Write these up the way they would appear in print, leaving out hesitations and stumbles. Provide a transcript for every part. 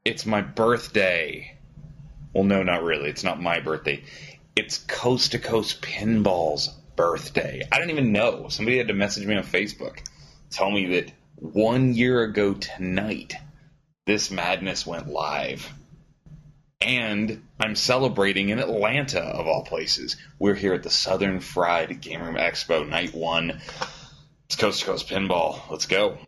It's my birthday. Well, no, not really. It's not my birthday. It's Coast to Coast Pinball's birthday. I didn't even know. Somebody had to message me on Facebook, tell me that 1 year ago tonight, this madness went live. And I'm celebrating in Atlanta, of all places. We're here at the Southern Fried Game Room Expo, night one. It's Coast to Coast Pinball. Let's go.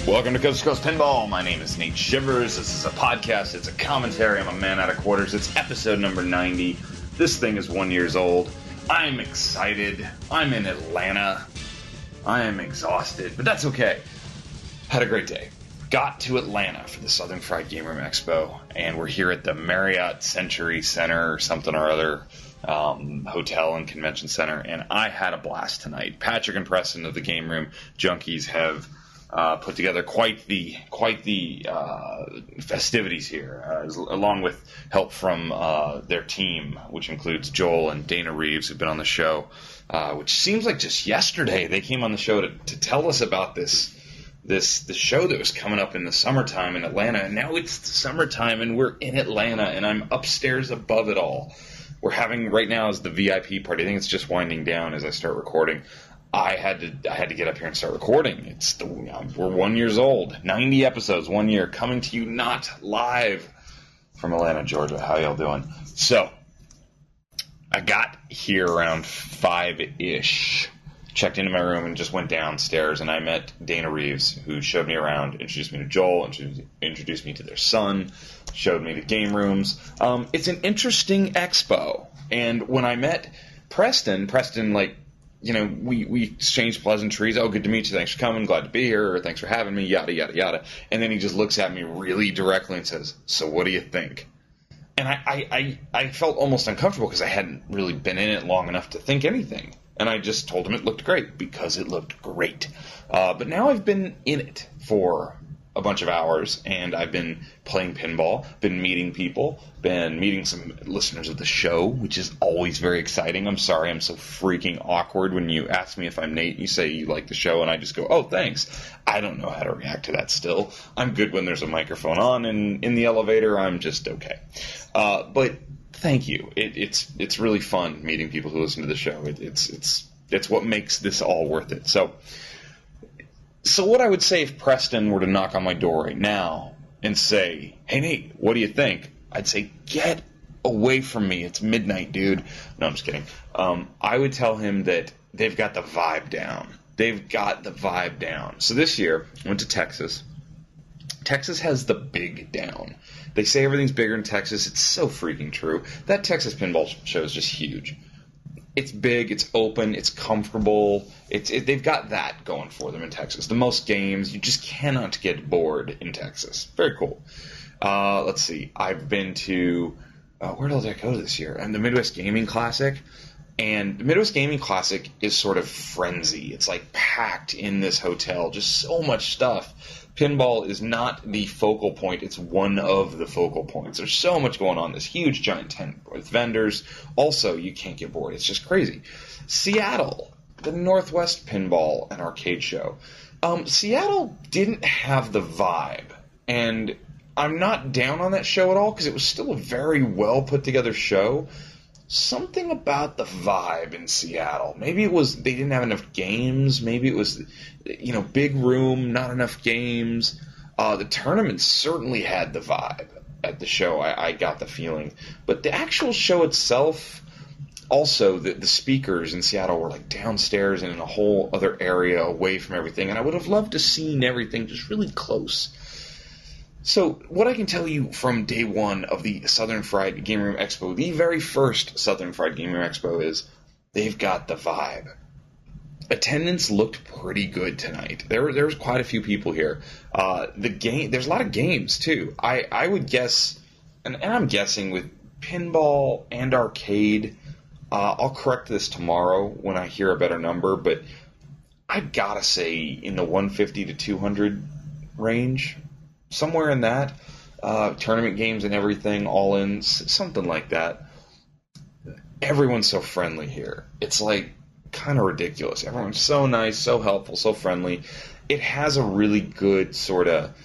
Welcome to Coast to Coast Pinball. My name is Nate Shivers. This is a podcast. It's a commentary. I'm a man out of quarters. It's episode number 90. This thing is 1 year old. I'm excited. I'm in Atlanta. I am exhausted, but that's okay. Had a great day. Got to Atlanta for the Southern Fried Game Room Expo, and we're here at the Marriott Century Center or something or other, hotel and convention center, and I had a blast tonight. Patrick and Preston of the Game Room Junkies have put together quite the festivities here, along with help from their team, which includes Joel and Dana Reeves, who've been on the show, which seems like just yesterday they came on the show to tell us about the show that was coming up in the summertime in Atlanta, and now it's the summertime and we're in Atlanta, and I'm upstairs above it all. We're having right now is the VIP party. I think it's just winding down as I start recording. I had to get up here and start recording. We're 1 year old, 90 episodes, 1 year, coming to you not live from Atlanta, Georgia. How y'all doing? So, I got here around 5-ish, checked into my room and just went downstairs, and I met Dana Reeves, who showed me around, introduced me to Joel, introduced me to their son, showed me the game rooms. It's an interesting expo, and when I met Preston, like, you know, we exchanged pleasantries. Oh, good to meet you. Thanks for coming. Glad to be here. Or thanks for having me. Yada, yada, yada. And then he just looks at me really directly and says, "So what do you think?" And I felt almost uncomfortable because I hadn't really been in it long enough to think anything. And I just told him it looked great because it looked great. But now I've been in it for a bunch of hours, and I've been playing pinball, been meeting people, been meeting some listeners of the show, which is always very exciting. I'm sorry I'm so freaking awkward when you ask me if I'm Nate and you say you like the show, and I just go, "Oh, thanks." I don't know how to react to that still. I'm good when there's a microphone on, and in the elevator, I'm just okay. But thank you. It's really fun meeting people who listen to the show. It's what makes this all worth it. So what I would say if Preston were to knock on my door right now and say, "Hey, Nate, what do you think?" I'd say, "Get away from me. It's midnight, dude." No, I'm just kidding. I would tell him that they've got the vibe down. They've got the vibe down. So this year, I went to Texas. Texas has the big down. They say everything's bigger in Texas. It's so freaking true. That Texas pinball show is just huge. It's big, it's open, it's comfortable. They've got that going for them in Texas. The most games, you just cannot get bored in Texas. Very cool. Let's see. I've been to, where did I go this year? And the Midwest Gaming Classic. And the Midwest Gaming Classic is sort of frenzy. It's like packed in this hotel. Just so much stuff. Pinball is not the focal point. It's one of the focal points. There's so much going on. This huge giant tent with vendors. Also, you can't get bored. It's just crazy. Seattle, the Northwest Pinball and Arcade Show. Seattle didn't have the vibe. And I'm not down on that show at all because it was still a very well put together show. Something about the vibe in Seattle. Maybe it was they didn't have enough games. Maybe it was, big room, not enough games. The tournament certainly had the vibe at the show. I got the feeling. But the actual show itself, also, the speakers in Seattle were like downstairs and in a whole other area away from everything. And I would have loved to seen everything just really close. So, what I can tell you from day one of the Southern Fried Game Room Expo, the very first Southern Fried Game Room Expo, is they've got the vibe. Attendance looked pretty good tonight. There was quite a few people here. There's a lot of games, too. I would guess, and I'm guessing with pinball and arcade, I'll correct this tomorrow when I hear a better number, but I've got to say in the 150 to 200 range. Somewhere in that. tournament games and everything, all in, something like that. Everyone's so friendly here. It's like kind of ridiculous. Everyone's so nice, so helpful, so friendly. It has a really good sort of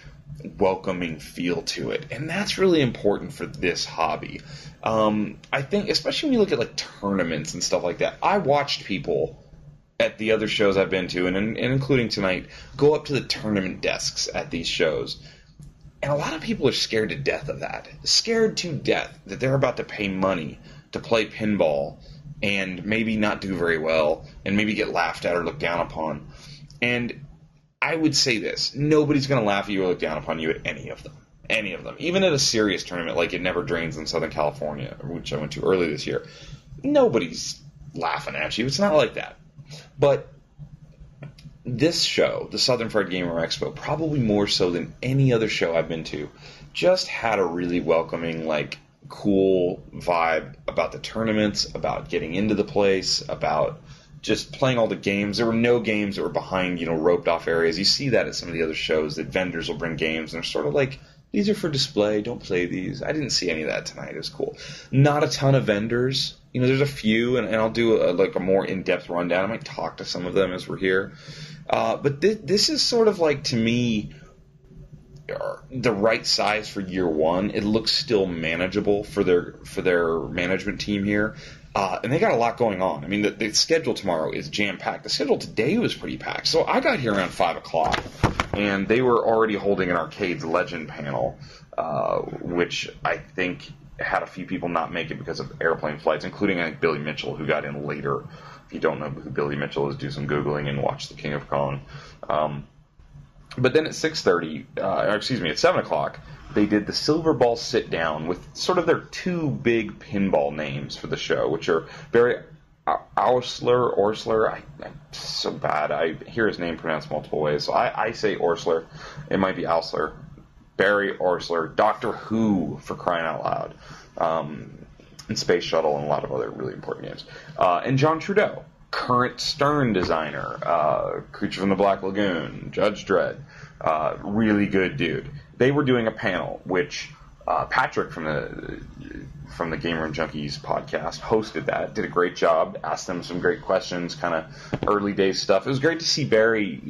welcoming feel to it, and that's really important for this hobby. I think, especially when you look at like tournaments and stuff like that, I watched people at the other shows I've been to, and including tonight, go up to the tournament desks at these shows. And a lot of people are scared to death of that. Scared to death that they're about to pay money to play pinball and maybe not do very well and maybe get laughed at or looked down upon. And I would say this: nobody's going to laugh at you or look down upon you at any of them. Any of them. Even at a serious tournament like It Never Drains in Southern California, which I went to early this year, nobody's laughing at you. It's not like that. But this show, the Southern Fried Gamer Expo, probably more so than any other show I've been to, just had a really welcoming, like, cool vibe about the tournaments, about getting into the place, about just playing all the games. There were no games that were behind, roped off areas. You see that at some of the other shows, that vendors will bring games, and they're sort of like, these are for display, don't play these. I didn't see any of that tonight. It was cool. Not a ton of vendors. There's a few, and I'll do a more in-depth rundown. I might talk to some of them as we're here. But this is sort of like, to me, the right size for year one. It looks still manageable for their management team here. And they got a lot going on. I mean, the schedule tomorrow is jam-packed. The schedule today was pretty packed. So I got here around 5 o'clock, and they were already holding an Arcades Legend panel, which I think had a few people not make it because of airplane flights, including, I think, Billy Mitchell, who got in later. If you don't know who Billy Mitchell is, do some Googling and watch The King of Kong. But then at 7 o'clock, they did the Silver Ball sit-down with sort of their two big pinball names for the show, which are Barry Orsler. I'm so bad. I hear his name pronounced multiple ways, so I say Orsler. It might be Ausler. Barry Orsler, Doctor Who, for crying out loud, and Space Shuttle, and a lot of other really important games. And John Trudeau, current Stern designer, Creature from the Black Lagoon, Judge Dredd, really good dude. They were doing a panel, which Patrick from the Gamer and Junkies podcast hosted that, did a great job, asked them some great questions, kind of early days stuff. It was great to see Barry,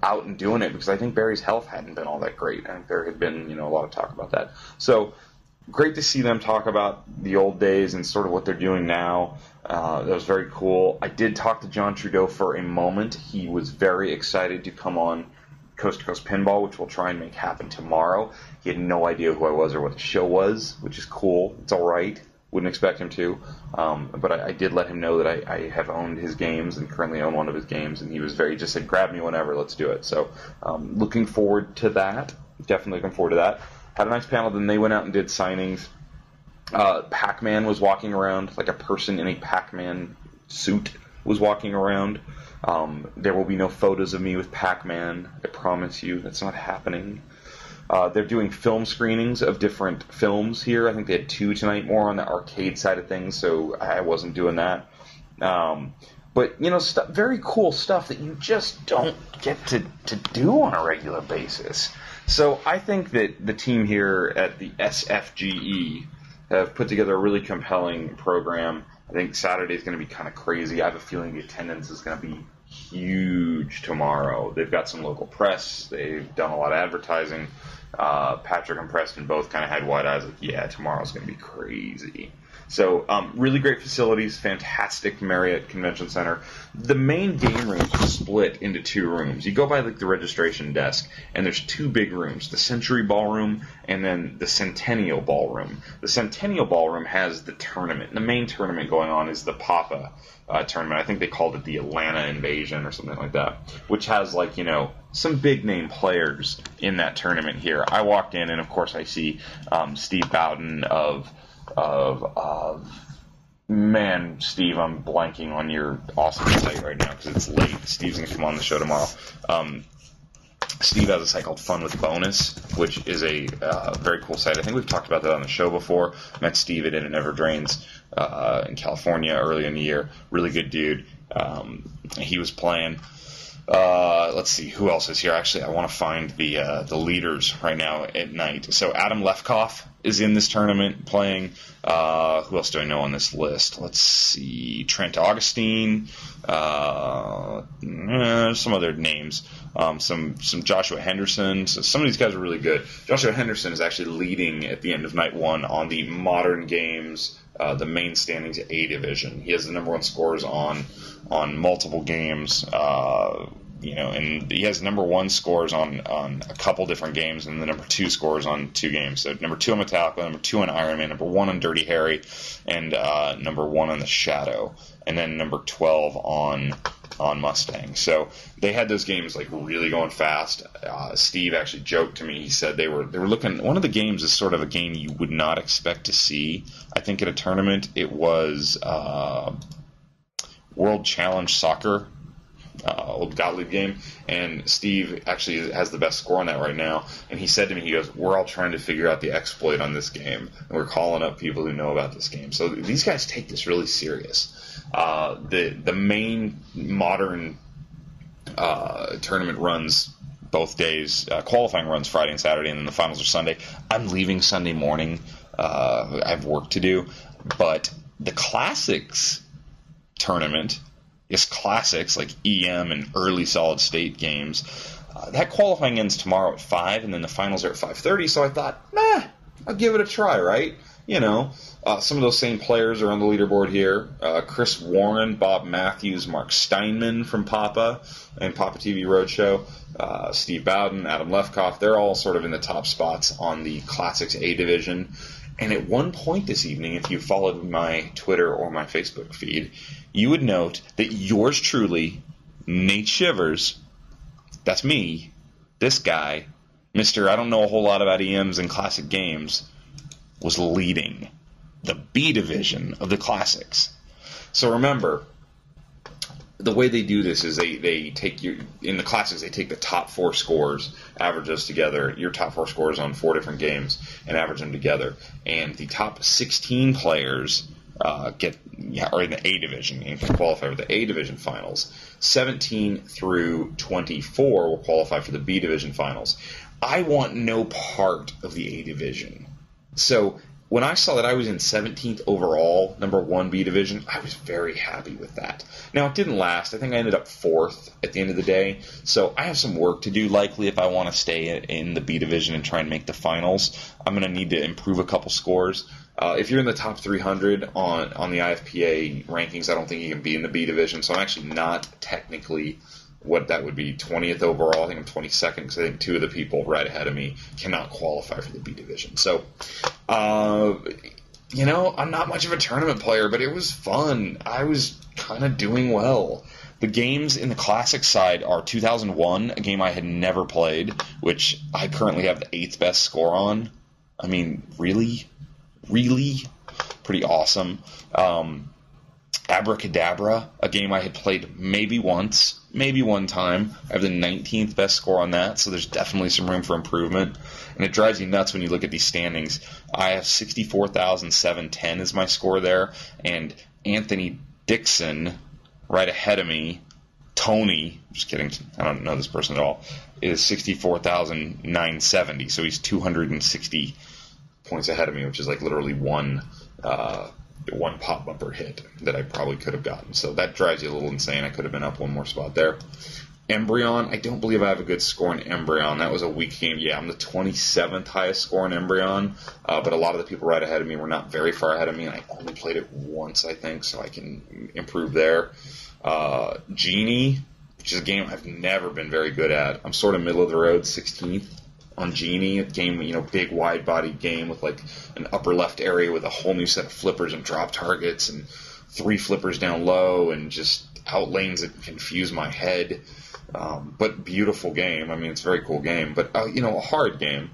out and doing it, because I think Barry's health hadn't been all that great. I think there had been, a lot of talk about that. So great to see them talk about the old days and sort of what they're doing now. That was very cool. I did talk to John Trudeau for a moment. He was very excited to come on Coast2Coast Pinball, which we'll try and make happen tomorrow. He had no idea who I was or what the show was, which is cool. It's all right. Wouldn't expect him to. But I did let him know that I have owned his games and currently own one of his games, and he was just said, grab me whenever, let's do it. So looking forward to that. Definitely looking forward to that. Had a nice panel. Then they went out and did signings. Pac-Man was walking around, like a person in a Pac-Man suit was walking around. There will be no photos of me with Pac-Man. I promise you, that's not happening. They're doing film screenings of different films here. I think they had 2 tonight, more on the arcade side of things, so I wasn't doing that. But, very cool stuff that you just don't get to do on a regular basis. So I think that the team here at the SFGE have put together a really compelling program. I think Saturday is going to be kind of crazy. I have a feeling the attendance is going to be huge tomorrow. They've got some local press. They've done a lot of advertising. Patrick and Preston both kind of had wide eyes, like, yeah, tomorrow's going to be crazy. So really great facilities, fantastic Marriott Convention Center. The main game rooms are split into 2 rooms. You go by the registration desk, and there's 2 big rooms, the Century Ballroom and then the Centennial Ballroom. The Centennial Ballroom has the tournament. The main tournament going on is the Papa tournament. I think they called it the Atlanta Invasion or something like that, which has, some big-name players in that tournament here. I walked in, and, of course, I see Steve Bowden of man, Steve, I'm blanking on your awesome site right now because it's late. Steve's going to come on the show tomorrow. Steve has a site called Fun with Bonus, which is a very cool site. I think we've talked about that on the show before. Met Steve at It Never Drains in California early in the year. Really good dude. He was playing. Let's see who else is here. Actually, I want to find the leaders right now at night. So Adam Lefkoff is in this tournament playing. Who else do I know on this list? Let's see. Trent Augustine. Some other names. Some Joshua Henderson. So some of these guys are really good. Joshua Henderson is actually leading at the end of night one on the Modern Games, the main standings A division. He has the number one scores on multiple games. And he has number one scores on a couple different games, and the number two scores on two games. So number two on Metallica, number two on Iron Man, number one on Dirty Harry, and number one on The Shadow, and then number 12 on Mustang. So they had those games like really going fast. Steve actually joked to me. He said they were looking. One of the games is sort of a game you would not expect to see, I think, at a tournament. It was World Challenge Soccer. Old Gottlieb game, and Steve actually has the best score on that right now, and he said to me, he goes, we're all trying to figure out the exploit on this game, and we're calling up people who know about this game. So these guys take this really serious. The main Modern tournament runs both days. Qualifying runs Friday and Saturday, and then the finals are Sunday. I'm leaving Sunday morning. I have work to do, but the Classics tournament is classics like EM and early solid state games. That qualifying ends tomorrow at 5, and then the finals are at 5:30. So I thought, I'll give it a try, right? Some of those same players are on the leaderboard here. Chris Warren, Bob Matthews, Mark Steinman from Papa and Papa TV Roadshow, Steve Bowden, Adam Lefkoff. They're all sort of in the top spots on the Classics A division. And at one point this evening, if you followed my Twitter or my Facebook feed, you would note that yours truly, Nate Shivers, that's me, this guy, Mr. I don't know a whole lot about EMs and classic games, was leading the B division of the Classics. So remember, the way they do this is they take in the Classics, they take the top four scores, average those together, your top four scores on four different games, and average them together. And the top 16 players are in the A division and can qualify for the A division finals. 17 through 24 will qualify for the B division finals. I want no part of the A division. So when I saw that I was in 17th overall, number 1 B division, I was very happy with that. Now, it didn't last. I think I ended up 4th at the end of the day. So I have some work to do, likely, if I want to stay in the B division and try and make the finals. I'm going to need to improve a couple scores. If you're in the top 300 on the IFPA rankings, I don't think you can be in the B division. So I'm actually not technically what that would be, 20th overall. I think I'm 22nd because I think two of the people right ahead of me cannot qualify for the B division. So, I'm not much of a tournament player, but it was fun. I was kind of doing well. The games in the classic side are 2001, a game I had never played, which I currently have the 8th best score on. I mean, really? Pretty awesome. Abracadabra, a game I had played maybe once, maybe one time. I have the 19th best score on that, so there's definitely some room for improvement. And it drives you nuts when you look at these standings. I have 64,710 is my score there, and Anthony Dixon, right ahead of me, Tony, just kidding, I don't know this person at all, is 64,970, so he's 260 points ahead of me, which is like literally one pop bumper hit that I probably could have gotten. So that drives you a little insane. I could have been up one more spot there. Embryon, I don't believe I have a good score in Embryon. That was a weak game. Yeah, I'm the 27th highest score in Embryon, but a lot of the people right ahead of me were not very far ahead of me, and I only played it once, I think, so I can improve there. Genie, which is a game I've never been very good at. I'm sort of middle of the road, 16th. On Genie, a game, big wide-bodied game with like an upper left area with a whole new set of flippers and drop targets and 3 flippers down low and just out lanes that confuse my head. But beautiful game. I mean, it's a very cool game, but a hard game.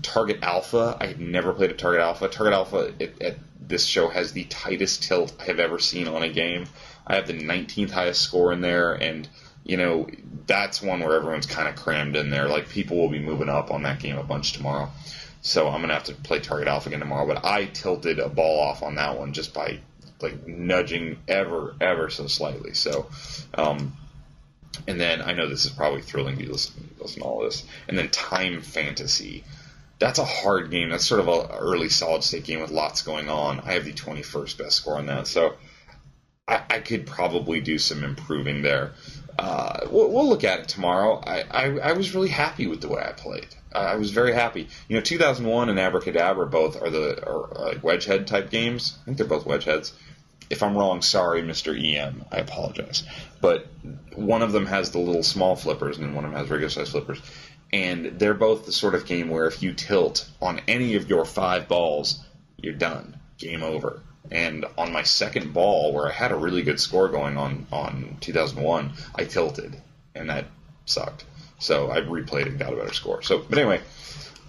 Target Alpha, I had never played a Target Alpha. Target Alpha at this show has the tightest tilt I have ever seen on a game. I have the 19th highest score in there, and that's one where everyone's kind of crammed in there. Like, people will be moving up on that game a bunch tomorrow. So I'm going to have to play Target Alpha again tomorrow. But I tilted a ball off on that one just by, nudging ever so slightly. So And then, I know this is probably thrilling to you listen to all this. And then Time Fantasy. That's a hard game. That's sort of an early solid-state game with lots going on. I have the 21st best score on that, so I could probably do some improving there. We'll look at it tomorrow. I was really happy with the way I played. I was very happy. 2001 and Abracadabra both are like wedge head type games. I think they're both wedge heads. If I'm wrong, sorry, Mr. EM. I apologize. But one of them has the little small flippers, and then one of them has regular size flippers. And they're both the sort of game where if you tilt on any of your 5 balls, you're done. Game over. And on my second ball, where I had a really good score going on 2001, I tilted, and that sucked. So I replayed and got a better score. But anyway,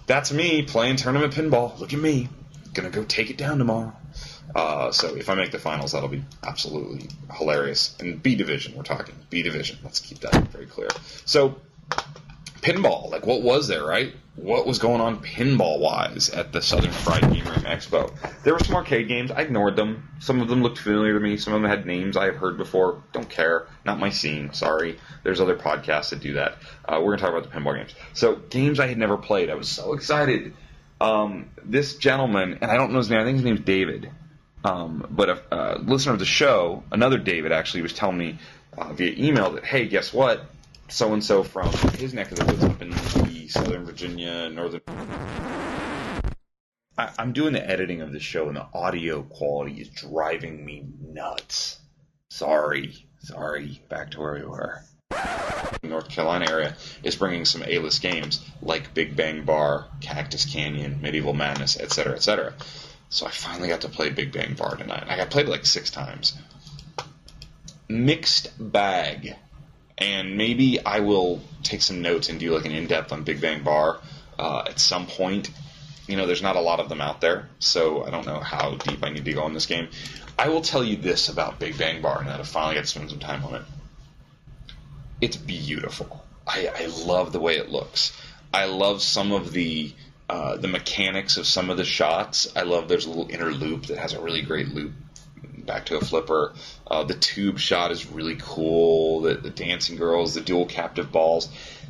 that's me playing tournament pinball. Look at me. Gonna go take it down tomorrow. So if I make the finals, that'll be absolutely hilarious. And B Division, we're talking. B Division. Let's keep that very clear. So, pinball. Like, what was there, right? What was going on pinball-wise at the Southern Fried Game Room Expo? There were some arcade games. I ignored them. Some of them looked familiar to me. Some of them had names I have heard before. Don't care. Not my scene. Sorry. There's other podcasts that do that. We're going to talk about the pinball games. So, games I had never played. I was so excited. This gentleman, and I don't know his name. I think his name's David. But a listener of the show, another David actually, was telling me via email that, hey, guess what? So-and-so from his neck of the woods up in the Southern Virginia, Northern... I'm doing the editing of the show, and the audio quality is driving me nuts. Sorry. Back to where we were. North Carolina area is bringing some A-list games like Big Bang Bar, Cactus Canyon, Medieval Madness, etc., etc. So I finally got to play Big Bang Bar tonight. I played it like 6 times. Mixed bag. And maybe I will take some notes and do like an in-depth on Big Bang Bar at some point. There's not a lot of them out there, so I don't know how deep I need to go on this game. I will tell you this about Big Bang Bar, now that I finally got to spend some time on it. It's beautiful. I love the way it looks. I love some of the mechanics of some of the shots. I love there's a little inner loop that has a really great loop back to a flipper. The tube shot is really cool. The dancing girls, the dual captive balls.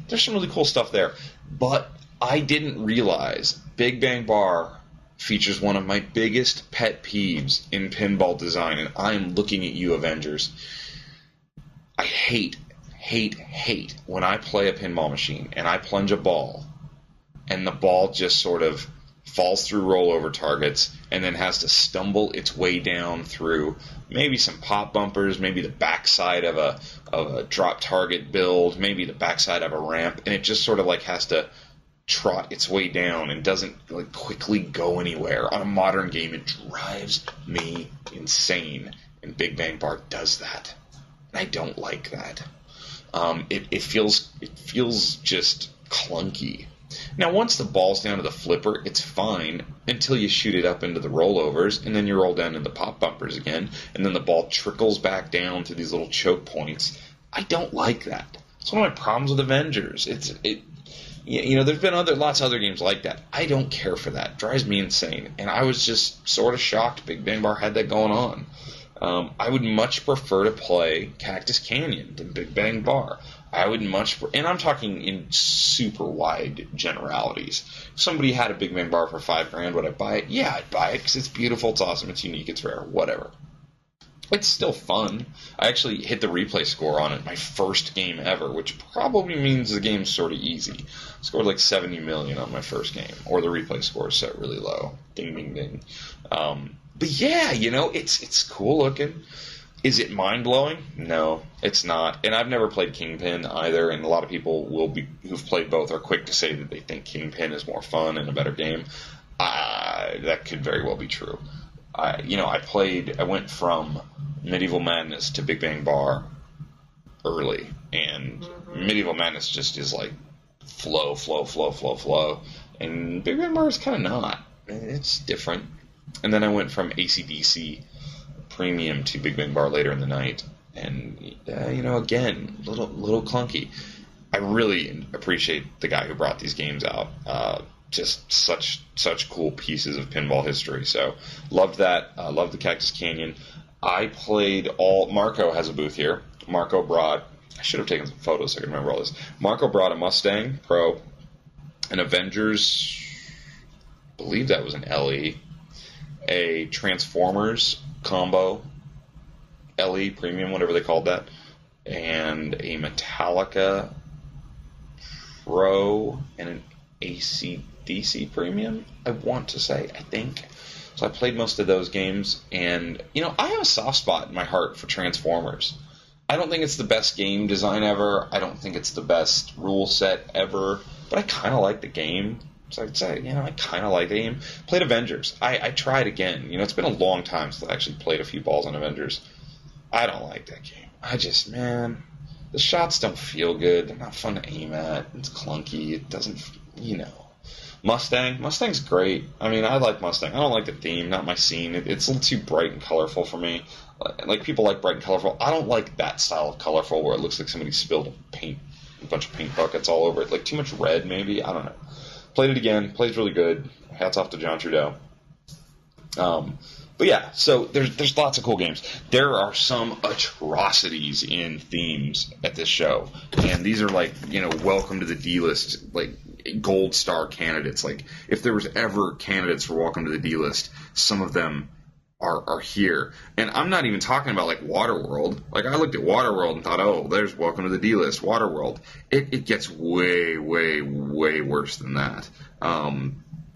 There's some really cool stuff there. But I didn't realize Big Bang Bar features one of my biggest pet peeves in pinball design, and I am looking at you, Avengers. I hate when I play a pinball machine and I plunge a ball and the ball just sort of falls through rollover targets and then has to stumble its way down through maybe some pop bumpers, maybe the backside of a drop target build, maybe the backside of a ramp, and it just sort of like has to trot its way down and doesn't like quickly go anywhere. On a modern game, it drives me insane, and Big Bang Bar does that, and I don't like that. It feels just clunky. Now, once the ball's down to the flipper, it's fine until you shoot it up into the rollovers, and then you roll down into the pop bumpers again, and then the ball trickles back down to these little choke points. I don't like that. It's one of my problems with Avengers. There's been lots of other games like that. I don't care for that. It drives me insane. And I was just sort of shocked Big Bang Bar had that going on. I would much prefer to play Cactus Canyon than Big Bang Bar. I would and I'm talking in super wide generalities. If somebody had a Big Bang Bar for $5,000, would I buy it? Yeah, I'd buy it because it's beautiful, it's awesome, it's unique, it's rare, whatever. It's still fun. I actually hit the replay score on it my first game ever, which probably means the game's sort of easy. I scored like 70 million on my first game, or the replay score is set really low. Ding, ding, ding. But yeah, it's cool looking. Is it mind-blowing? No, it's not. And I've never played Kingpin either, and a lot of people who've played both are quick to say that they think Kingpin is more fun and a better game. That could very well be true. I went from Medieval Madness to Big Bang Bar early, and Medieval Madness just is like flow, and Big Bang Bar is kind of not. It's different. And then I went from AC/DC Premium to Big Bang Bar later in the night, and again, little clunky. I really appreciate the guy who brought these games out. Just such cool pieces of pinball history. So loved that. Loved the Cactus Canyon. I played Marco has a booth here. Marco brought I should have taken some photos so I can remember all this. Marco brought a Mustang Pro, an Avengers, I believe that was an LE, a Transformers combo, LE Premium, whatever they called that, and a Metallica Pro and an AC/DC Premium, I want to say, I think. So I played most of those games, and, I have a soft spot in my heart for Transformers. I don't think it's the best game design ever. I don't think it's the best rule set ever, but I kind of like the game. So I'd say, I kind of like the game. Played Avengers. I tried again. It's been a long time since I actually played a few balls on Avengers. I don't like that game. The shots don't feel good. They're not fun to aim at. It's clunky. It doesn't, Mustang's great. I like Mustang. I don't like the theme, not my scene. It's a little too bright and colorful for me. Like, people like bright and colorful. I don't like that style of colorful where it looks like somebody spilled a bunch of paint buckets all over it. Like, too much red, maybe. I don't know. Played it again. Plays really good. Hats off to John Trudeau. But yeah, so there's lots of cool games. There are some atrocities in themes at this show, and these are like, welcome to the D-list, like gold star candidates. Like, if there was ever candidates for welcome to the D-list, some of them are here. And I'm not even talking about like Waterworld. Like, I looked at Waterworld and thought, oh, there's welcome to the D-list, Waterworld. It gets way, way, way worse than that.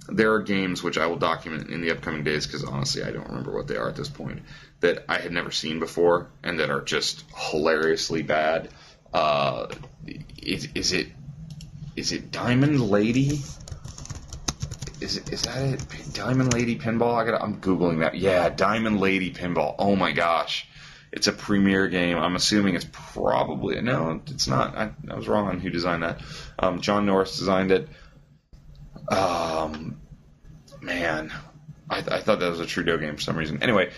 There are games which I will document in the upcoming days, because honestly I don't remember what they are at this point, that I had never seen before and that are just hilariously bad. Is it Diamond Lady? Is that it? Diamond Lady Pinball? I'm Googling that. Yeah, Diamond Lady Pinball. Oh my gosh. It's a premier game. I'm assuming it's probably... No, it's not. I was wrong on who designed that. John Norris designed it. Man. I thought that was a Trudeau game for some reason. Anyway,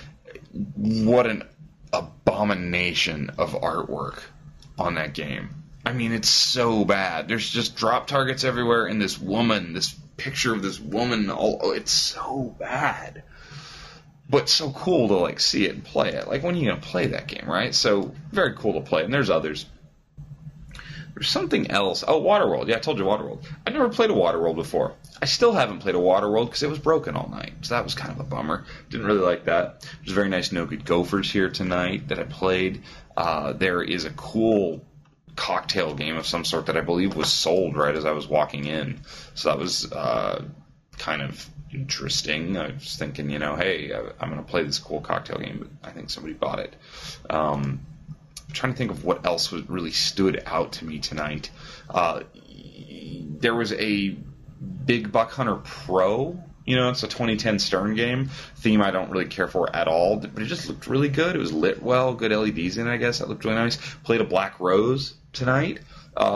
what an abomination of artwork on that game. It's so bad. There's just drop targets everywhere, and this picture of this woman, it's so bad. But so cool to, like, see it and play it. Like, when are you going to play that game, right? So, very cool to play. And there's others. There's something else. Oh, Waterworld. Yeah, I told you Waterworld. I've never played a Waterworld before. I still haven't played a Waterworld because it was broken all night. So that was kind of a bummer. Didn't really like that. There's very nice No Good Gophers here tonight that I played. There is a cool cocktail game of some sort that I believe was sold right as I was walking in. So that was kind of interesting. I was thinking, hey, I'm going to play this cool cocktail game, but I think somebody bought it. I'm trying to think of what else really stood out to me tonight. There was a Big Buck Hunter Pro. It's a 2010 Stern game. Theme I don't really care for at all, but it just looked really good. It was lit well, good LEDs in it, I guess. That looked really nice. Played a Black Rose tonight,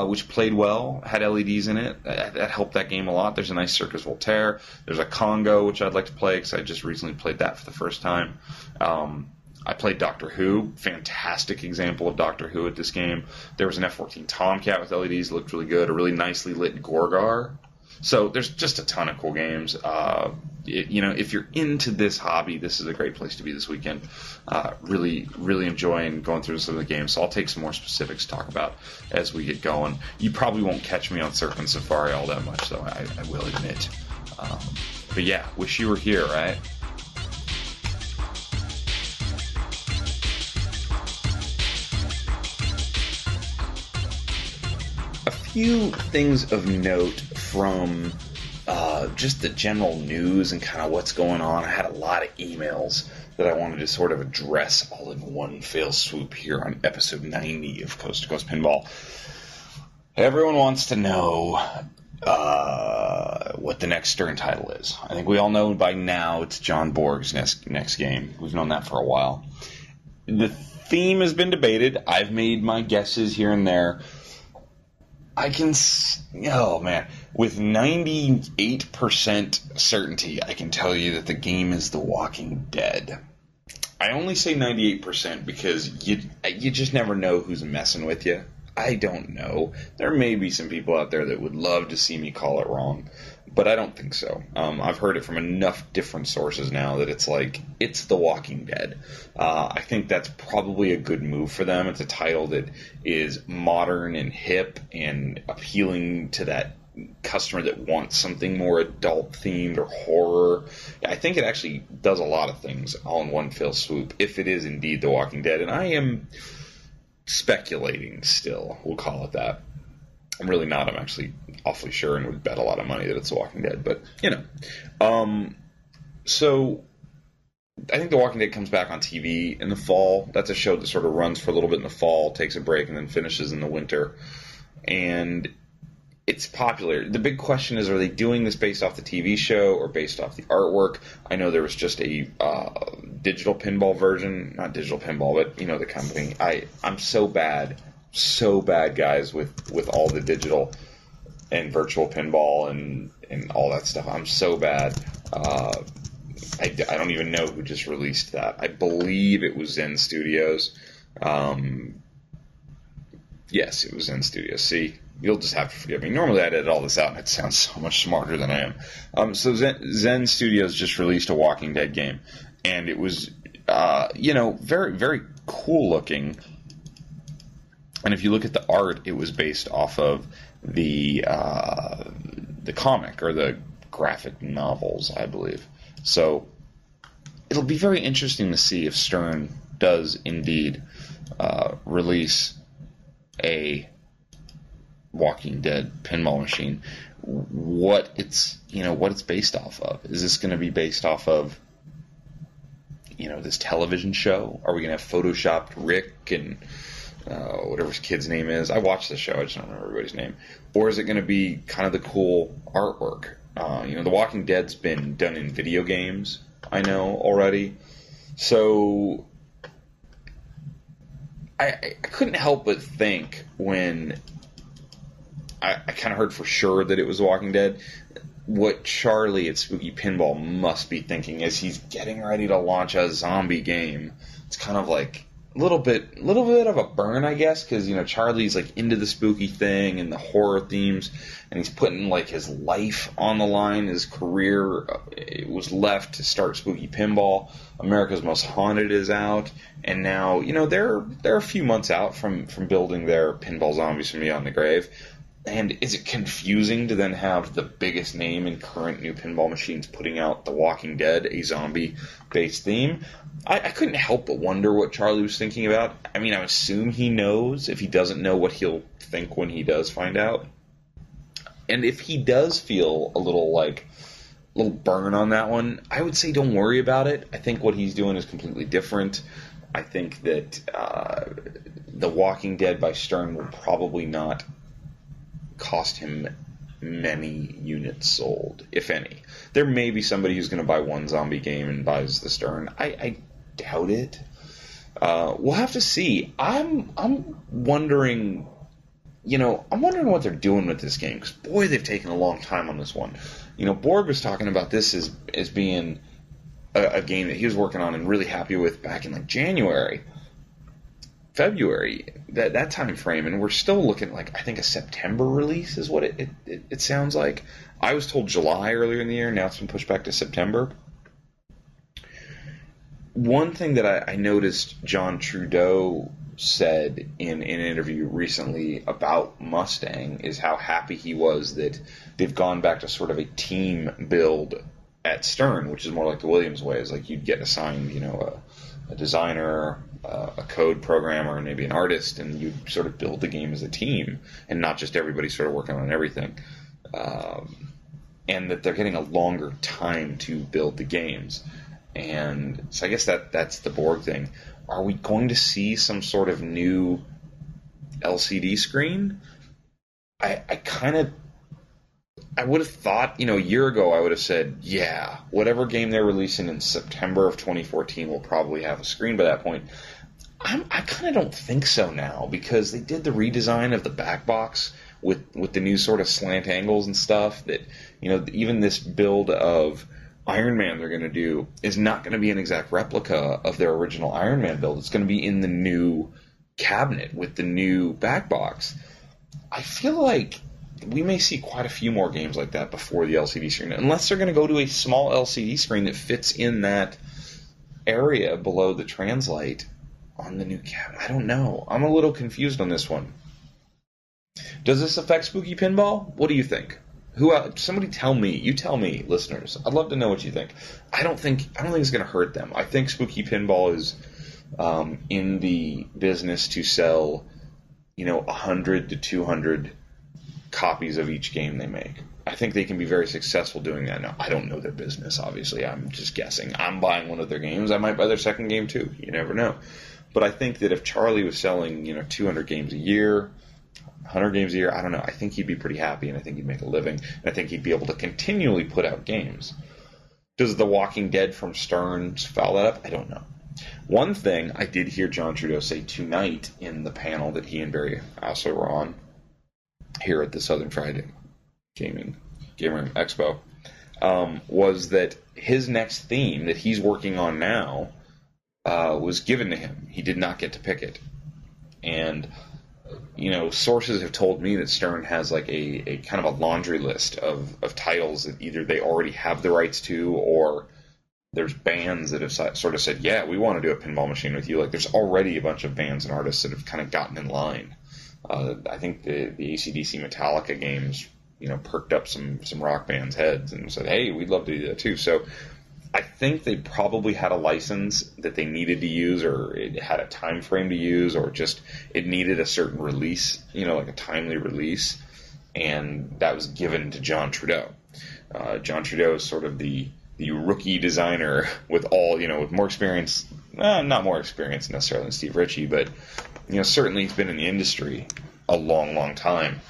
which played well, had LEDs in it. That helped that game a lot. There's a nice Circus Voltaire. There's a Congo, which I'd like to play because I just recently played that for the first time. I played Doctor Who. Fantastic example of Doctor Who at this game. There was an F-14 Tomcat with LEDs. Looked really good. A really nicely lit Gorgar. So there's just a ton of cool games. If you're into this hobby, this is a great place to be this weekend. Really, really enjoying going through some of the games. So I'll take some more specifics to talk about as we get going. You probably won't catch me on Serpent Safari all that much, though, I will admit. But yeah, wish you were here, right? A few things of note from just the general news and kind of what's going on. I had a lot of emails that I wanted to sort of address all in one fell swoop here on episode 90 of Coast to Coast Pinball. Everyone wants to know what the next Stern title is. I think we all know by now it's John Borg's next game. We've known that for a while. The theme has been debated. I've made my guesses here and there. With 98% certainty, I can tell you that the game is The Walking Dead. I only say 98% because you just never know who's messing with you. I don't know. There may be some people out there that would love to see me call it wrong, but I don't think so. I've heard it from enough different sources now that it's like, it's The Walking Dead. I think that's probably a good move for them. It's a title that is modern and hip and appealing to that customer that wants something more adult themed or horror. I think it actually does a lot of things all in one fell swoop, if it is indeed The Walking Dead. And I am speculating still, we'll call it that. I'm really not. I'm actually awfully sure and would bet a lot of money that it's The Walking Dead. But, so I think The Walking Dead comes back on TV in the fall. That's a show that sort of runs for a little bit in the fall, takes a break, and then finishes in the winter. And it's popular. The big question is, are they doing this based off the TV show or based off the artwork? I know there was just a digital pinball version. Not digital pinball, but, the company. I'm so bad, guys, with all the digital and virtual pinball and all that stuff. I'm so bad. I don't even know who just released that. I believe it was Zen Studios. Yes, it was Zen Studios. See, you'll just have to forgive me. Normally I'd edit all this out and it sounds so much smarter than I am. So Zen Studios just released a Walking Dead game. And it was, very, very cool looking. And if you look at the art, it was based off of the comic or the graphic novels, I believe. So it'll be very interesting to see if Stern does indeed release a Walking Dead pinball machine. What it's based off of. Is this going to be based off of this television show? Are we going to have photoshopped Rick and whatever his kid's name is? I watched the show, I just don't remember everybody's name. Or is it going to be kind of the cool artwork? The Walking Dead's been done in video games, I know already. So I couldn't help but think when I kind of heard for sure that it was Walking Dead, what Charlie at Spooky Pinball must be thinking is he's getting ready to launch a zombie game. It's kind of like a little bit of a burn, I guess, because Charlie's like into the spooky thing and the horror themes, and he's putting like his life on the line. His career it was left to start Spooky Pinball. America's Most Haunted is out, and now they're a few months out from building their Pinball Zombies from Beyond the Grave. And is it confusing to then have the biggest name in current new pinball machines putting out The Walking Dead, a zombie-based theme? I couldn't help but wonder what Charlie was thinking about. I mean, I assume he knows. If he doesn't know, what he'll think when he does find out. And if he does feel a little burn on that one, I would say don't worry about it. I think what he's doing is completely different. I think that The Walking Dead by Stern will probably not cost him many units sold, if any. There may be somebody who's going to buy one zombie game and buys the Stern. I doubt it. We'll have to see. I'm wondering, I'm wondering what they're doing with this game, because boy, they've taken a long time on this one. Borg was talking about this as being a game that he was working on and really happy with back in February, that time frame, and we're still looking like, I think, a September release is what it sounds like. I was told July earlier in the year, now it's been pushed back to September. One thing that I noticed John Trudeau said in an interview recently about Mustang is how happy he was that they've gone back to sort of a team build at Stern, which is more like the Williams way. Is like you'd get assigned, a designer, a code programmer, and maybe an artist, and you sort of build the game as a team, and not just everybody sort of working on everything. And that they're getting a longer time to build the games. And so I guess that's the Borg thing. Are we going to see some sort of new LCD screen? I would have thought, a year ago, I would have said, yeah, whatever game they're releasing in September of 2014 will probably have a screen by that point. I kind of don't think so now, because they did the redesign of the back box with the new sort of slant angles and stuff that, even this build of Iron Man they're going to do is not going to be an exact replica of their original Iron Man build. It's going to be in the new cabinet with the new back box, I feel like we may see quite a few more games like that before the LCD screen, unless they're going to go to a small LCD screen that fits in that area below the translate on the new cabinet. I don't know. I'm a little confused on this one. Does this affect Spooky Pinball? What do you think? Somebody tell me. You tell me, listeners. I'd love to know what you think. I don't think it's going to hurt them. I think Spooky Pinball is in the business to sell, 100 to 200 copies of each game they make. I think they can be very successful doing that. Now, I don't know their business, obviously. I'm just guessing. I'm buying one of their games. I might buy their second game, too. You never know. But I think that if Charlie was selling, 200 games a year, 100 games a year, I don't know. I think he'd be pretty happy, and I think he'd make a living. And I think he'd be able to continually put out games. Does The Walking Dead from Stearns foul that up? I don't know. One thing I did hear John Trudeau say tonight in the panel that he and Barry also were on here at the Southern Friday Game Room Expo, was that his next theme that he's working on now was given to him. He did not get to pick it. And sources have told me that Stern has like a kind of a laundry list of titles that either they already have the rights to, or there's bands that have sort of said, yeah, we want to do a pinball machine with you. Like, there's already a bunch of bands and artists that have kind of gotten in line. I think the AC/DC Metallica games, perked up some rock bands' heads and said, hey, we'd love to do that too. So I think they probably had a license that they needed to use, or it had a time frame to use, or just it needed a certain release, like a timely release, and that was given to John Trudeau. John Trudeau is sort of the rookie designer with with more experience, not more experience necessarily than Steve Ritchie, but certainly he's been in the industry a long, long time.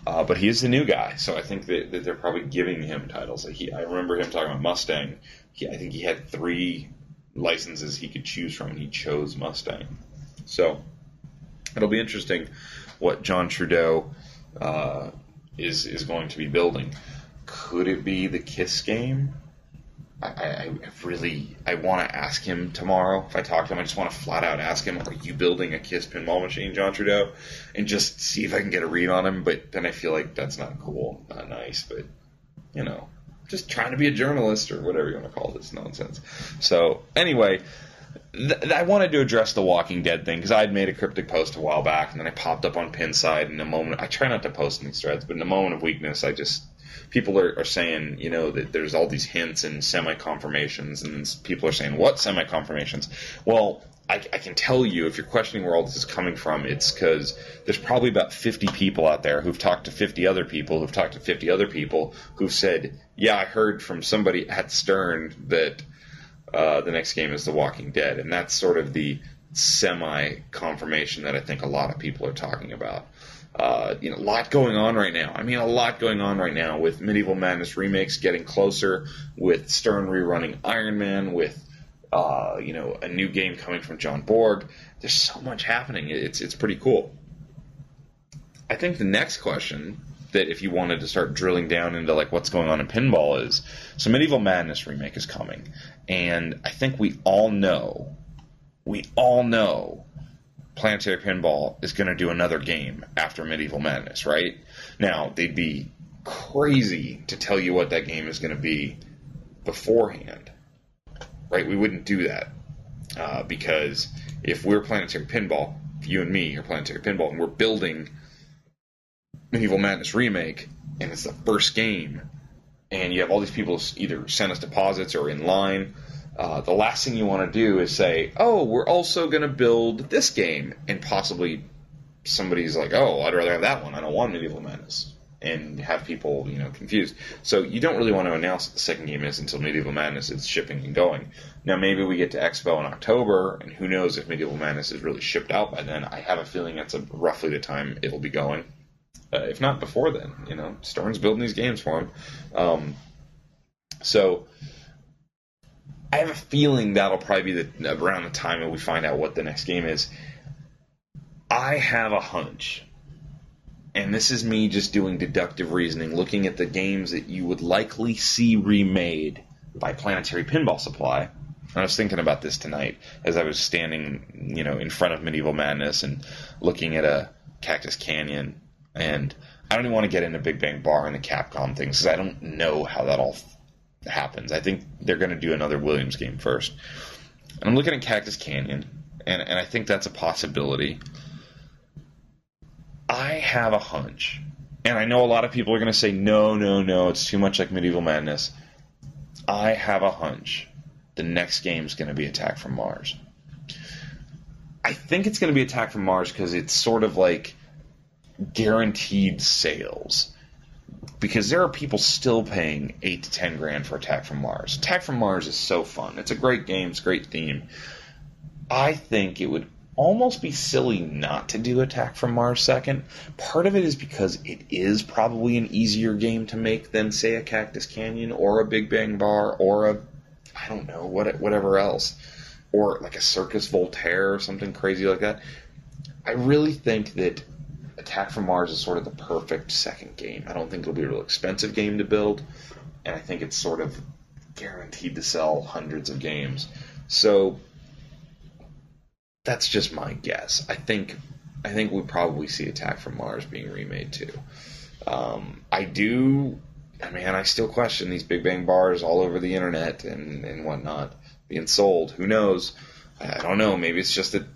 But he is the new guy, so I think that they're probably giving him titles. I remember him talking about Mustang. I think he had 3 licenses he could choose from, and he chose Mustang. So it'll be interesting what John Trudeau is going to be building. Could it be the Kiss game? I want to ask him tomorrow. If I talk to him, I just want to flat out ask him, are you building a Kiss pinball machine, John Trudeau? And just see if I can get a read on him. But then I feel like that's not cool, not nice. But, just trying to be a journalist or whatever you want to call this nonsense. So, anyway, I wanted to address the Walking Dead thing because I had made a cryptic post a while back, and then I popped up on Pinside in a moment. I try not to post in these threads, but in a moment of weakness, people are saying, that there's all these hints and semi-confirmations, and people are saying, what semi-confirmations? Well, I can tell you, if you're questioning where all this is coming from, it's because there's probably about 50 people out there who've talked to 50 other people who've talked to 50 other people who've said, yeah, I heard from somebody at Stern that the next game is The Walking Dead. And that's sort of the semi-confirmation that I think a lot of people are talking about. A lot going on right now. A lot going on right now with Medieval Madness remakes getting closer, with Stern rerunning Iron Man, with a new game coming from John Borg. There's so much happening. It's pretty cool. I think the next question that if you wanted to start drilling down into like what's going on in pinball is, so Medieval Madness remake is coming, and I think we all know Planetary Pinball is going to do another game after Medieval Madness, right? Now, they'd be crazy to tell you what that game is going to be beforehand, right? We wouldn't do that because if we're Planetary Pinball, if you and me are Planetary Pinball, and we're building Medieval Madness Remake, and it's the first game, and you have all these people either send us deposits or in line, the last thing you want to do is say, oh, we're also going to build this game, and possibly somebody's like, oh, I'd rather have that one. I don't want Medieval Madness, and have people, confused. So you don't really want to announce what the second game is until Medieval Madness is shipping and going. Now, maybe we get to Expo in October, and who knows if Medieval Madness is really shipped out by then. I have a feeling that's roughly the time it'll be going. If not before then, Stern's building these games for him. So I have a feeling that'll probably be around the time that we find out what the next game is. I have a hunch, and this is me just doing deductive reasoning, looking at the games that you would likely see remade by Planetary Pinball Supply, I was thinking about this tonight as I was standing, in front of Medieval Madness and looking at a Cactus Canyon, and I don't even want to get into Big Bang Bar and the Capcom things because I don't know how that all happens. I think they're going to do another Williams game first. And I'm looking at Cactus Canyon, and I think that's a possibility. I have a hunch, and I know a lot of people are going to say, no, it's too much like Medieval Madness. I have a hunch the next game is going to be Attack from Mars. I think it's going to be Attack from Mars because it's sort of like guaranteed sales. Because there are people still paying $8 to $10 grand for Attack from Mars. Attack from Mars is so fun. It's a great game. It's a great theme. I think it would almost be silly not to do Attack from Mars second. Part of it is because it is probably an easier game to make than, say, a Cactus Canyon or a Big Bang Bar or a, I don't know, whatever else. Or like a Circus Voltaire or something crazy like that. I really think that Attack from Mars is sort of the perfect second game. I don't think it'll be a real expensive game to build, and I think it's sort of guaranteed to sell hundreds of games. So that's just my guess. I think we'll probably see Attack from Mars being remade too. I still question these Big Bang Bars all over the internet and whatnot being sold. Who knows? I don't know. Maybe it's just that,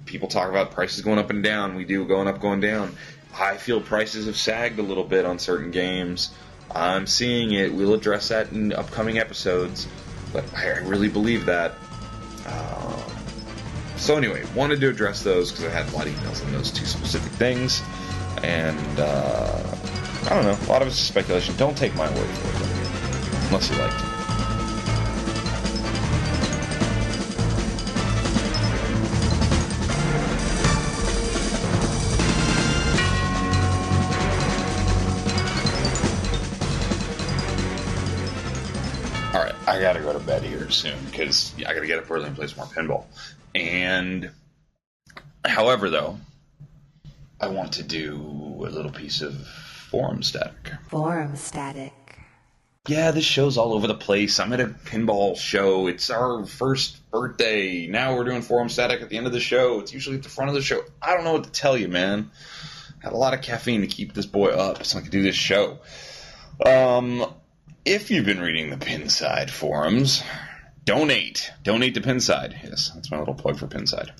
people talk about prices going up and down. We do going up, going down. I feel prices have sagged a little bit on certain games. I'm seeing it. We'll address that in upcoming episodes. But I really believe that. So anyway, wanted to address those because I had a lot of emails on those two specific things. And, I don't know. A lot of it's speculation. Don't take my word for it, unless you like to. Alright, I gotta go to bed here soon because I gotta get up early and play some more pinball. And, however, though, I want to do a little piece of forum static. Forum static. Yeah, this show's all over the place. I'm at a pinball show. It's our first birthday. Now we're doing forum static at the end of the show. It's usually at the front of the show. I don't know what to tell you, man. Had a lot of caffeine to keep this boy up so I could do this show. If you've been reading the Pinside forums, donate. Donate to Pinside. Yes, that's my little plug for Pinside.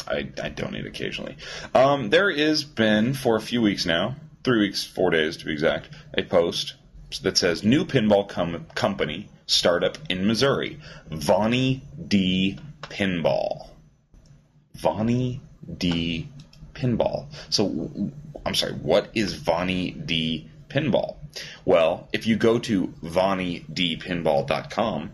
I donate occasionally. There has been, for a few weeks now, 3 weeks, 4 days to be exact, a post that says, new pinball company startup in Missouri, Vonnie D. Pinball. Vonnie D. Pinball. So, I'm sorry, what is Vonnie D. Pinball? Well, if you go to VonnieDPinball.com,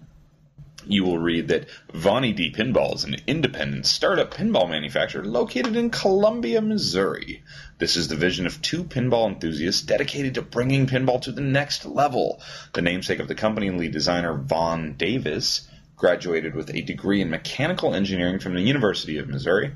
you will read that Vonnie D. Pinball is an independent startup pinball manufacturer located in Columbia, Missouri. This is the vision of two pinball enthusiasts dedicated to bringing pinball to the next level. The namesake of the company and lead designer, Vaughn Davis, graduated with a degree in mechanical engineering from the University of Missouri.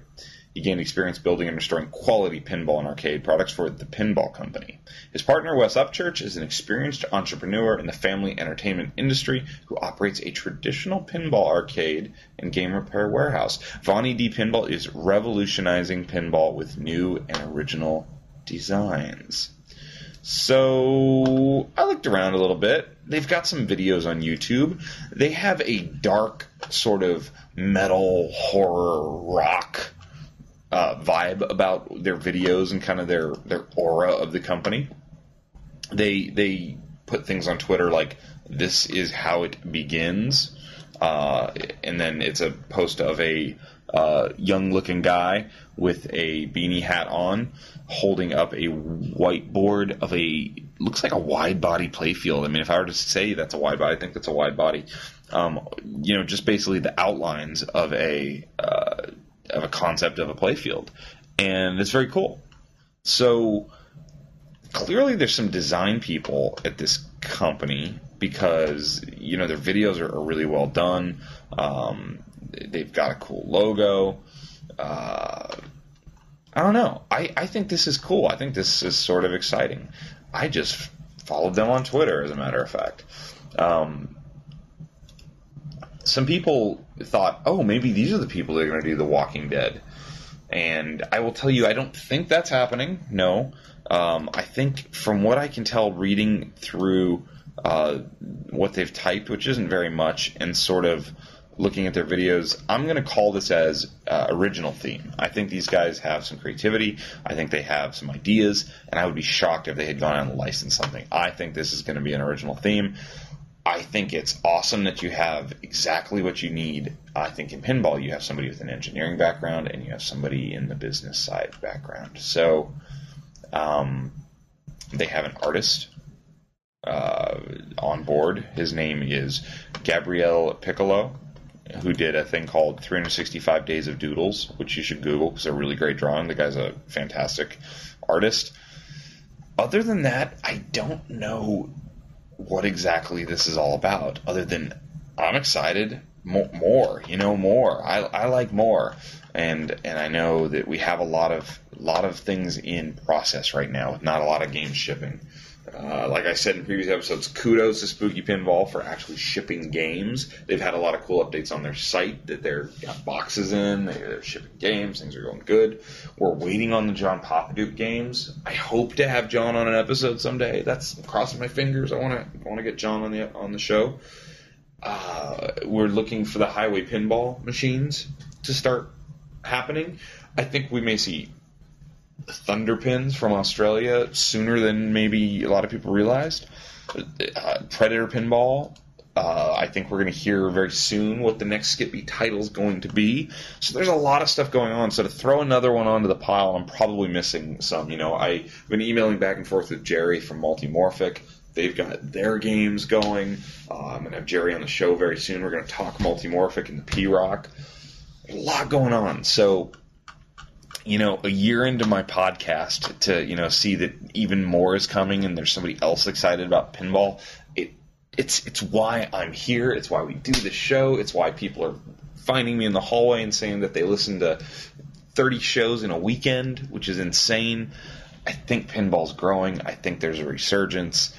He gained experience building and restoring quality pinball and arcade products for the pinball company. His partner, Wes Upchurch, is an experienced entrepreneur in the family entertainment industry who operates a traditional pinball arcade and game repair warehouse. Vonnie D. Pinball is revolutionizing pinball with new and original designs. So, I looked around a little bit. They've got some videos on YouTube. They have a dark sort of metal, horror, rock vibe about their videos and kind of their aura of the company. They put things on Twitter like, this is how it begins, and then it's a post of a young-looking guy with a beanie hat on, holding up a whiteboard of looks like a wide-body playfield. I mean, if I were to say that's a wide body, I think that's a wide body. Just basically the outlines of a concept of a playfield, and it's very cool. So clearly there's some design people at this company because their videos are really well done. They've got a cool logo. I don't know. I think this is cool. I think this is sort of exciting. I just followed them on Twitter, as a matter of fact. some people thought, oh, maybe these are the people that are going to do The Walking Dead. And I will tell you, I don't think that's happening. No. I think from what I can tell reading through what they've typed, which isn't very much, and sort of looking at their videos, I'm going to call this as original theme. I think these guys have some creativity. I think they have some ideas, and I would be shocked if they had gone out and licensed something. I think this is going to be an original theme. I think it's awesome that you have exactly what you need. I think in pinball you have somebody with an engineering background and you have somebody in the business side background. So they have an artist on board. His name is Gabriel Piccolo, who did a thing called 365 Days of Doodles, which you should Google because they're really great drawing. The guy's a fantastic artist. Other than that, I don't know what exactly this is all about, other than I'm excited. More. I like more, and I know that we have a lot of things in process right now with not a lot of games shipping. Like I said in previous episodes, kudos to Spooky Pinball for actually shipping games. They've had a lot of cool updates on their site that they're got boxes in. They're shipping games. Things are going good. We're waiting on the John Papaduke games. I hope to have John on an episode someday. I'm crossing my fingers. I want to get John on the show. We're looking for the highway pinball machines to start happening. I think we may see Thunder Pins from Australia sooner than maybe a lot of people realized. Predator Pinball, I think we're going to hear very soon what the next Skippy title is going to be. So there's a lot of stuff going on. So to throw another one onto the pile, I'm probably missing some. I've been emailing back and forth with Jerry from Multimorphic. They've got their games going. I'm going to have Jerry on the show very soon. We're going to talk Multimorphic and the P-Rock. A lot going on. So, a year into my podcast to, see that even more is coming and there's somebody else excited about pinball, it's why I'm here. It's why we do this show. It's why people are finding me in the hallway and saying that they listen to 30 shows in a weekend, which is insane. I think pinball's growing. I think there's a resurgence.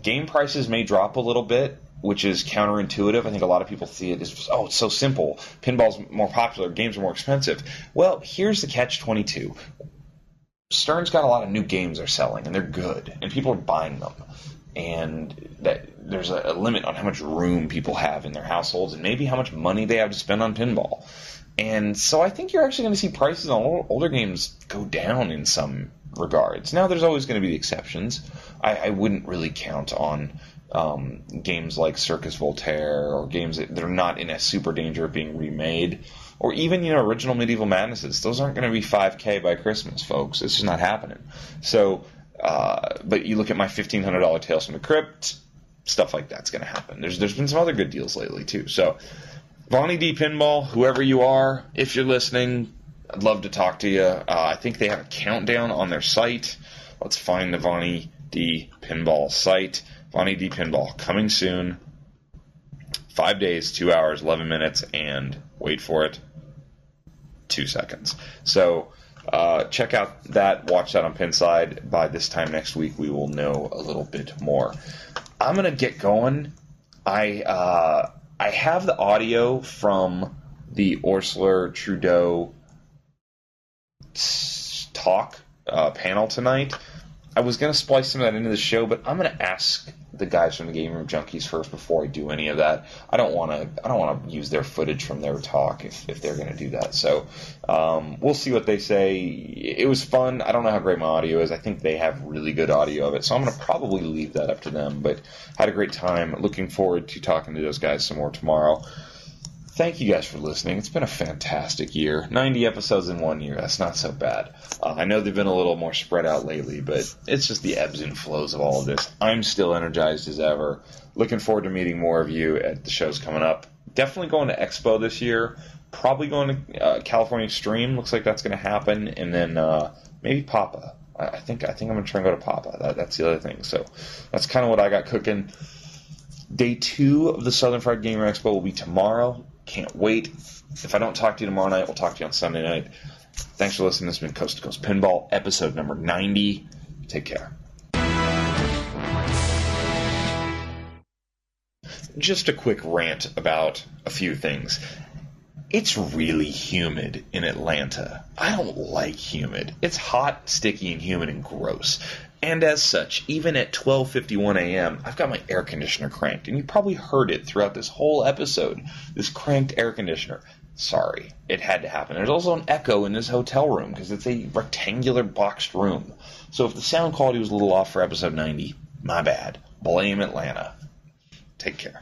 Game prices may drop a little bit, which is counterintuitive. I think a lot of people see it as, it's so simple. Pinball's more popular. Games are more expensive. Well, here's the catch-22. Stern's got a lot of new games they're selling, and they're good, and people are buying them. And there's a limit on how much room people have in their households and maybe how much money they have to spend on pinball. And so I think you're actually going to see prices on older games go down in some regards. Now, there's always going to be the exceptions. I wouldn't really count on games like Circus Voltaire or games that are not in a super danger of being remade, or even original Medieval Madnesses. Those aren't going to be $5,000 by Christmas, folks. It's just not happening. So, but you look at my $1,500 Tales from the Crypt, stuff like that's going to happen. There's been some other good deals lately too. So, Vonnie D Pinball, whoever you are, if you're listening, I'd love to talk to you. I think they have a countdown on their site. Let's find the Vonnie D Pinball site. Vonnie D Pinball, coming soon. 5 days, 2 hours, 11 minutes, and wait for it, 2 seconds. So check out that. Watch that on Pinside. By this time next week, we will know a little bit more. I'm going to get going. I have the audio from the Orsler Trudeau talk panel tonight. I was going to splice some of that into the show, but I'm going to ask the guys from the Game Room Junkies first before I do any of that. I don't want to use their footage from their talk if they're going to do that. So we'll see what they say. It was fun. I don't know how great my audio is. I think they have really good audio of it, so I'm going to probably leave that up to them. But had a great time. Looking forward to talking to those guys some more tomorrow. Thank you guys for listening. It's been a fantastic year. 90 episodes in 1 year. That's not so bad. I know they've been a little more spread out lately, but it's just the ebbs and flows of all of this. I'm still energized as ever. Looking forward to meeting more of you at the shows coming up. Definitely going to Expo this year. Probably going to California Extreme. Looks like that's going to happen. And then maybe Papa. I think I'm going to try and go to Papa. That's the other thing. So that's kind of what I got cooking. Day 2 of the Southern Fried Gamer Expo will be tomorrow. Can't wait. If I don't talk to you tomorrow night, we'll talk to you on Sunday night. Thanks for listening. This has been Coast to Coast Pinball, episode number 90. Take care. just a quick rant about a few things. It's really humid in Atlanta. I don't like humid. It's hot, sticky, and humid and gross. And as such, even at 12:51 a.m., I've got my air conditioner cranked. And you probably heard it throughout this whole episode. This cranked air conditioner. Sorry, it had to happen. There's also an echo in this hotel room because it's a rectangular boxed room. So if the sound quality was a little off for episode 90, my bad. Blame Atlanta. Take care.